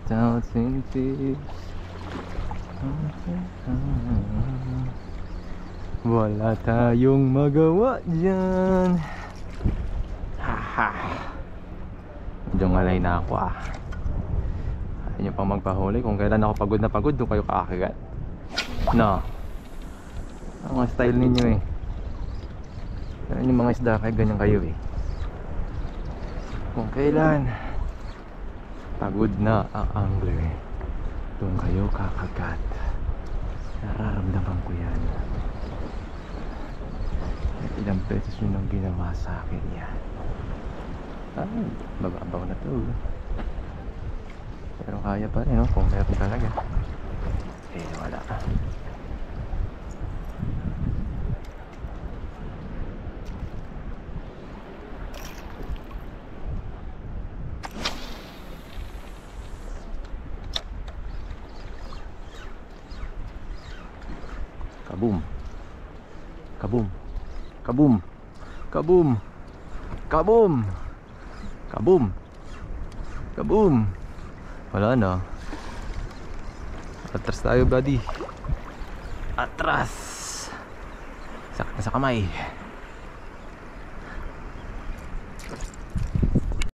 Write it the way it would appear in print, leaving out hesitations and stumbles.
Thousand fish. Wala tayong magawa dyan. Haha. Medyo ngalay na ako ah. Ayaw nyo pang magpahuli. Kung kailan ako pagod na pagod, doon kayo kakagat. No. Ang mga style ninyo eh. Kaya yung mga isda kaya ganyan kayo eh. Kung kailan pagod na ang angler, doon kayo kakagat. Nararamdaman ko yan. Ilang beses yun ang ginawa sa akin yan. Ay, mababaw na to. Pero kaya pa rin, no? Kung meron talaga. Eh, wala. Kaboom. Kaboom. Kaboom. Kaboom. Kaboom. Kaboom. Kaboom. Wala na. Atras tayo, buddy. Atras. Sakit na sa kamay.